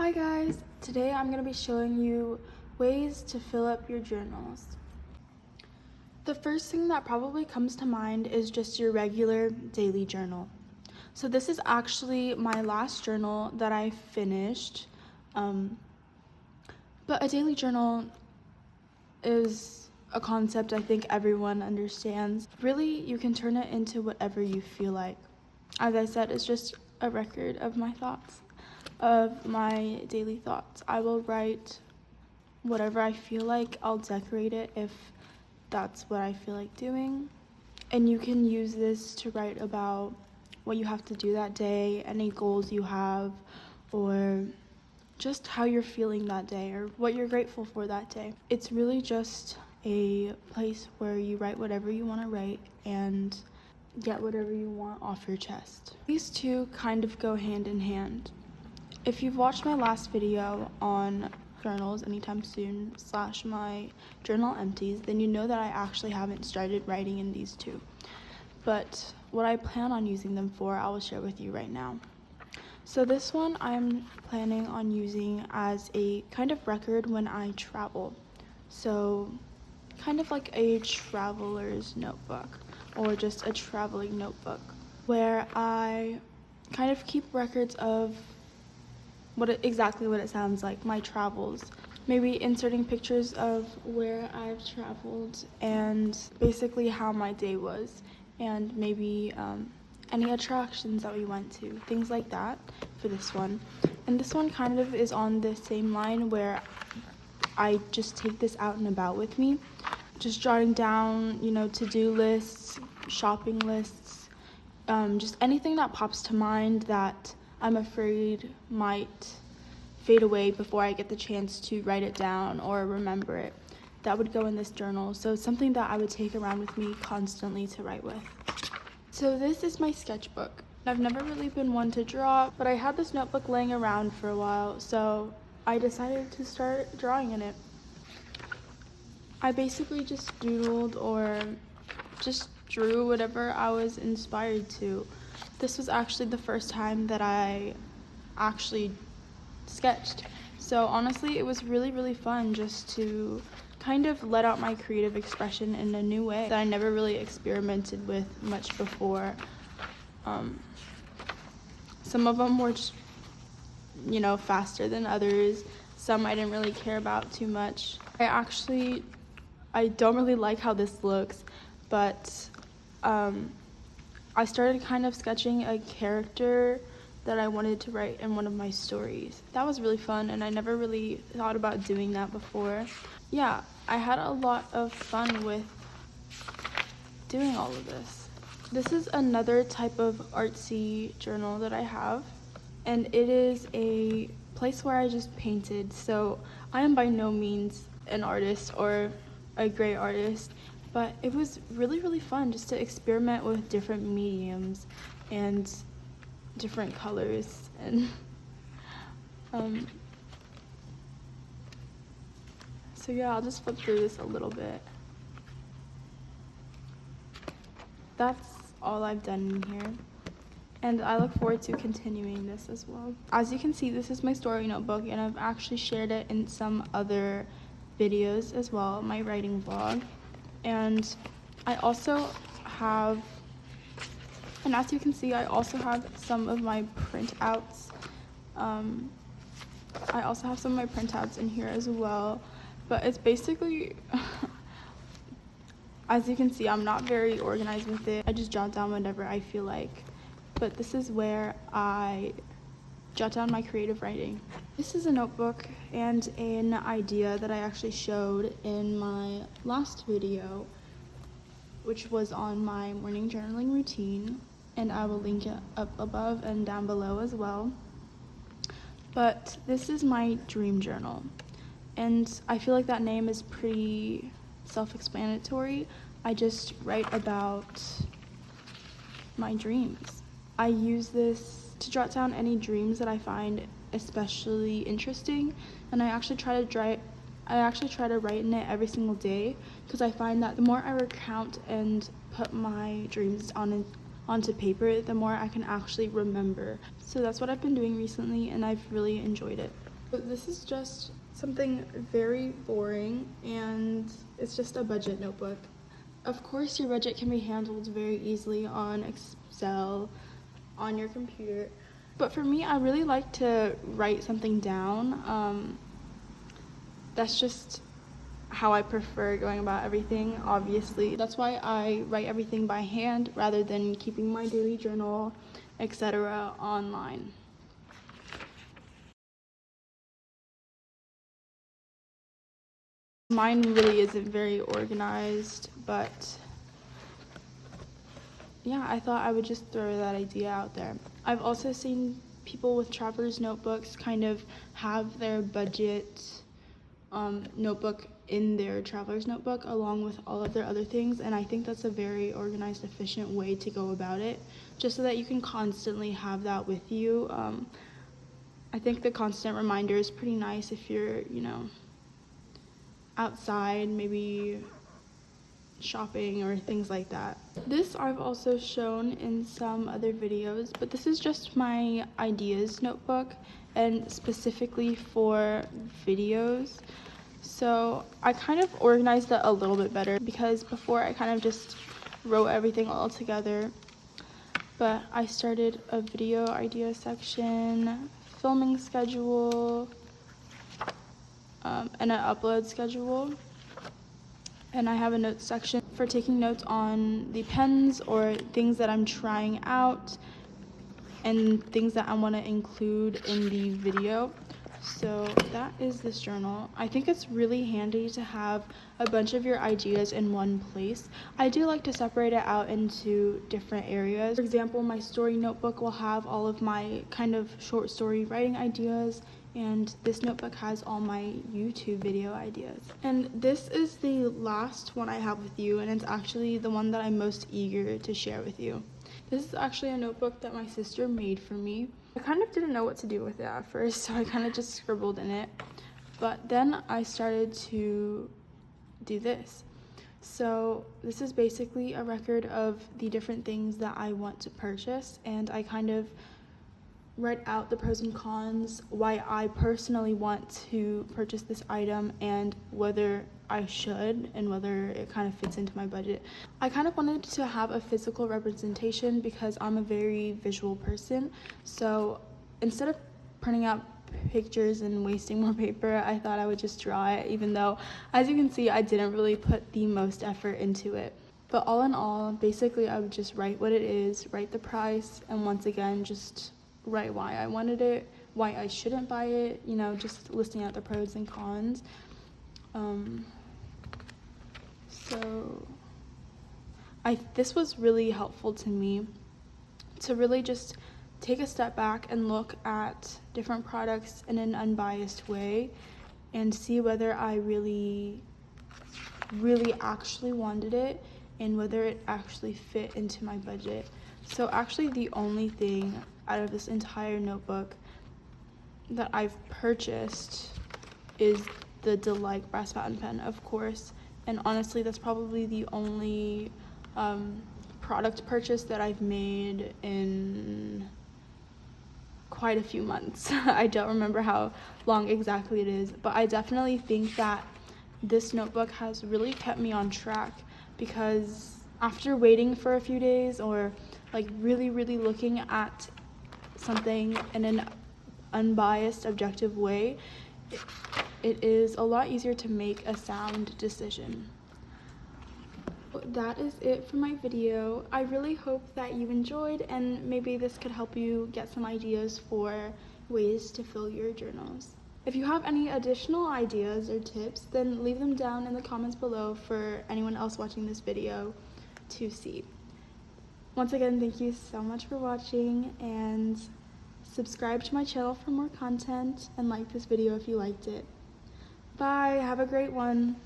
Hi guys, today I'm going to be showing you ways to fill up your journals. The first thing that probably comes to mind is just your regular daily journal. So this is actually my last journal that I finished, but a daily journal is a concept I think everyone understands. Really, you can turn it into whatever you feel like. As I said, it's just a record of my thoughts. Of my daily thoughts. I will write whatever I feel like. I'll decorate it if that's what I feel like doing. And you can use this to write about what you have to do that day, any goals you have, or just how you're feeling that day or what you're grateful for that day. It's really just a place where you write whatever you want to write and get whatever you want off your chest. These two kind of go hand in hand. If you've watched my last video on journals anytime soon / my journal empties, then you know that I actually haven't started writing in these two. But what I plan on using them for, I will share with you right now. So this one I'm planning on using as a kind of record when I travel. So kind of like a traveler's notebook or just a traveling notebook where I kind of keep records of exactly what it sounds like, my travels. Maybe inserting pictures of where I've traveled and basically how my day was, and maybe any attractions that we went to, things like that for this one. And this one kind of is on the same line where I just take this out and about with me, just jotting down, to-do lists, shopping lists, just anything that pops to mind that I'm afraid might fade away before I get the chance to write it down or remember it. That would go in this journal. So it's something that I would take around with me constantly to write with. So this is my sketchbook. I've never really been one to draw, but I had this notebook laying around for a while, so I decided to start drawing in it. I basically just doodled or just drew whatever I was inspired to. This was actually the first time that I actually sketched. So honestly, it was really, really fun just to kind of let out my creative expression in a new way that I never really experimented with much before. Some of them were just, faster than others. Some I didn't really care about too much. I don't really like how this looks, but I started kind of sketching a character that I wanted to write in one of my stories. That was really fun, and I never really thought about doing that before. Yeah, I had a lot of fun with doing all of this. This is another type of artsy journal that I have, and it is a place where I just painted. So I am by no means an artist or a great artist, but it was really, really fun just to experiment with different mediums and different colors. And so yeah, I'll just flip through this a little bit. That's all I've done in here, and I look forward to continuing this as well. As you can see, this is my story notebook, and I've actually shared it in some other videos as well, my writing vlog. And I also have, and as you can see, I also have some of my printouts. I also have some of my printouts in here as well, but it's basically, as you can see, I'm not very organized with it. I just jot down whatever I feel like, but this is where I jot down my creative writing. This is a notebook and an idea that I actually showed in my last video, which was on my morning journaling routine, and I will link it up above and down below as well. But this is my dream journal, and I feel like that name is pretty self-explanatory. I just write about my dreams. I use this to jot down any dreams that I find especially interesting, and I actually try to write in it every single day, because I find that the more I recount and put my dreams onto paper, the more I can actually remember. So that's what I've been doing recently, and I've really enjoyed it. So this is just something very boring, and it's just a budget notebook. Of course, your budget can be handled very easily on Excel, on your computer. But for me, I really like to write something down. That's just how I prefer going about everything, obviously. That's why I write everything by hand rather than keeping my daily journal, etc. online. Mine really isn't very organized, but yeah, I thought I would just throw that idea out there. I've also seen people with traveler's notebooks kind of have their budget notebook in their traveler's notebook along with all of their other things, and I think that's a very organized, efficient way to go about it, just so that you can constantly have that with you. I think the constant reminder is pretty nice if you're, outside, maybe shopping or things like that. This I've also shown in some other videos, but this is just my ideas notebook, and specifically for videos. So I kind of organized it a little bit better, because before I kind of just wrote everything all together. But I started a video idea section, filming schedule, and an upload schedule. And I have a notes section for taking notes on the pens or things that I'm trying out and things that I want to include in the video. So that is this journal. I think it's really handy to have a bunch of your ideas in one place. I do like to separate it out into different areas. For example, my story notebook will have all of my kind of short story writing ideas, and this notebook has all my YouTube video ideas. And this is the last one I have with you, and it's actually the one that I'm most eager to share with you. This is actually a notebook that my sister made for me. I kind of didn't know what to do with it at first, so I kind of just scribbled in it. But then I started to do this. So this is basically a record of the different things that I want to purchase, and I kind of write out the pros and cons, why I personally want to purchase this item, and whether I should, and whether it kind of fits into my budget. I kind of wanted to have a physical representation because I'm a very visual person. So instead of printing out pictures and wasting more paper, I thought I would just draw it, even though, as you can see, I didn't really put the most effort into it. But all in all, basically I would just write what it is, write the price, and once again, just write why I wanted it, why I shouldn't buy it, just listing out the pros and cons. So this was really helpful to me to really just take a step back and look at different products in an unbiased way and see whether I really actually wanted it and whether it actually fit into my budget. So actually the only thing out of this entire notebook that I've purchased is the Delight brass fountain pen, of course. And honestly, that's probably the only product purchase that I've made in quite a few months. I don't remember how long exactly it is, but I definitely think that this notebook has really kept me on track, because after waiting for a few days or really looking at something in an unbiased, objective way, it is a lot easier to make a sound decision. That is it for my video. I really hope that you enjoyed, and maybe this could help you get some ideas for ways to fill your journals. If you have any additional ideas or tips, then leave them down in the comments below for anyone else watching this video to see. Once again, thank you so much for watching, and subscribe to my channel for more content, and like this video if you liked it. Bye, have a great one.